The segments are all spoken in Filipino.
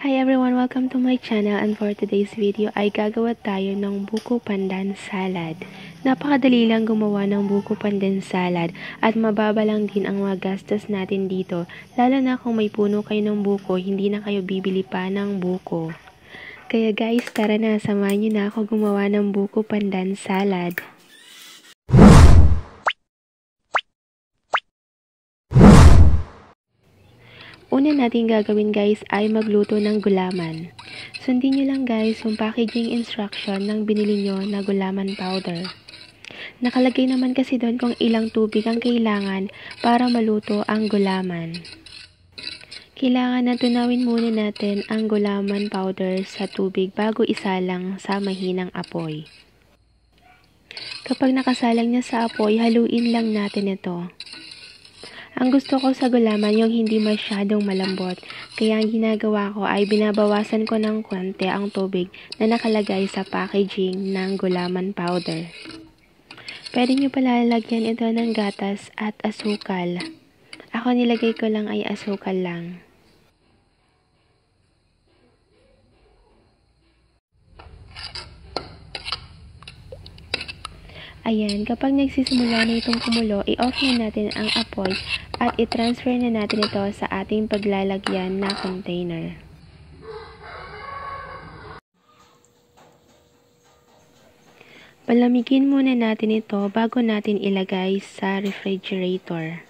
Hi everyone! Welcome to my channel, and for today's video ay gagawa tayo ng buko pandan salad. Napakadali lang gumawa ng buko pandan salad at mababa lang din ang mga gastos natin dito, lalo na kung may puno kayo ng buko, hindi na kayo bibili pa ng buko. Kaya guys, tara na, samahan niyo na ako gumawa ng buko pandan salad. Una natin gagawin guys ay magluto ng gulaman. Sundin nyo lang guys yung packaging instruction ng binili nyo na gulaman powder. Nakalagay naman kasi doon kung ilang tubig ang kailangan para maluto ang gulaman. Kailangan na tunawin muna natin ang gulaman powder sa tubig bago isalang sa mahinang apoy. Kapag nakasalang niya sa apoy, haluin lang natin ito. Ang gusto ko sa gulaman yung hindi masyadong malambot, kaya ang ginagawa ko ay binabawasan ko ng konti ang tubig na nakalagay sa packaging ng gulaman powder. Pwede nyo pala lagyan ito ng gatas at asukal. Ako nilagay ko lang ay asukal lang. Ayan, kapag nagsisimula na itong kumulo, i-off na natin ang apoy at i-transfer na natin ito sa ating paglalagyan na container. Palamigin muna natin ito bago natin ilagay sa refrigerator.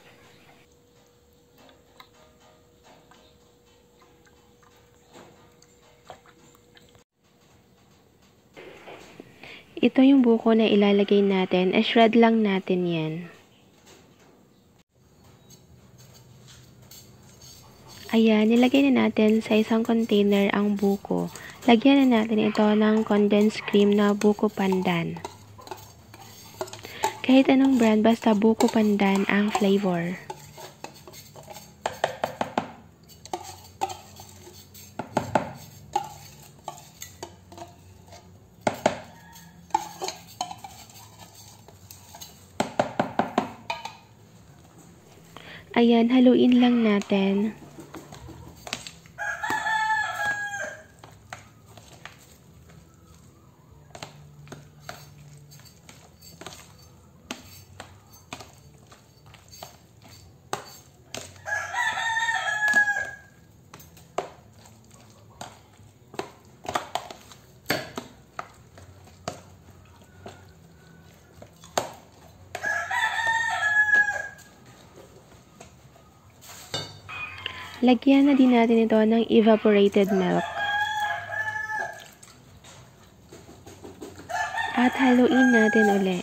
Ito yung buko na ilalagay natin. Shred lang natin yan. Ayan, nilagay na natin sa isang container ang buko. Lagyan na natin ito ng condensed cream na buko pandan. Kahit anong brand, basta buko pandan ang flavor. Ayan, haluin lang natin. Lagyan na din natin ito ng evaporated milk. At haluin natin ulit.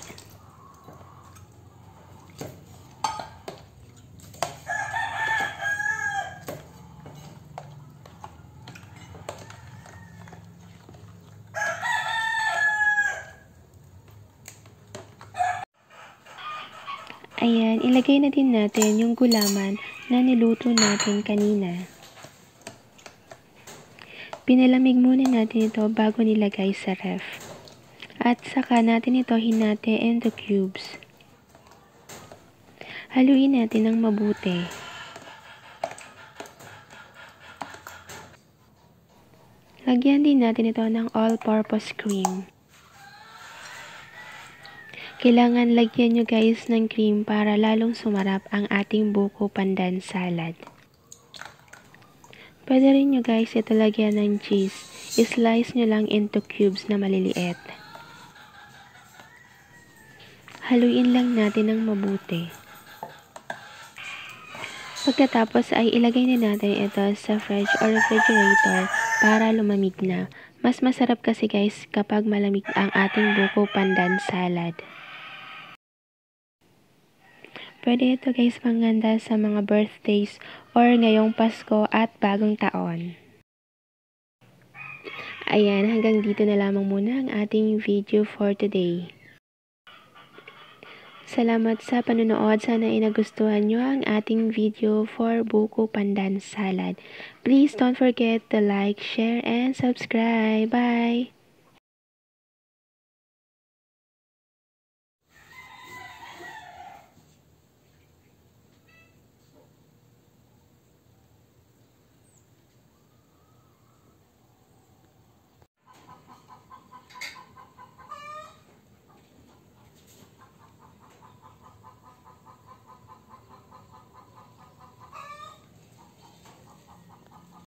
Ayan, ilagay na din natin yung gulaman na niluto natin kanina. Pinalamig muna natin ito bago nilagay sa ref. At saka natin ito hinati into cubes. Haluin natin ng mabuti. Lagyan din natin ito ng all-purpose cream. Kailangan lagyan nyo guys ng cream para lalong sumarap ang ating buko pandan salad. Pwede rin nyo guys ito lagyan ng cheese. I-slice nyo lang into cubes na maliliit. Haluin lang natin ng mabuti. Pagkatapos ay ilagay na natin ito sa fridge or refrigerator para lumamig na. Mas masarap kasi guys kapag malamig ang ating buko pandan salad. Pwede ito guys panghanda sa mga birthdays or ngayong Pasko at bagong taon. Ayan, hanggang dito na lamang muna ang ating video for today. Salamat sa panonood. Sana ay nagustuhan nyo ang ating video for buko pandan salad. Please don't forget to like, share, and subscribe. Bye!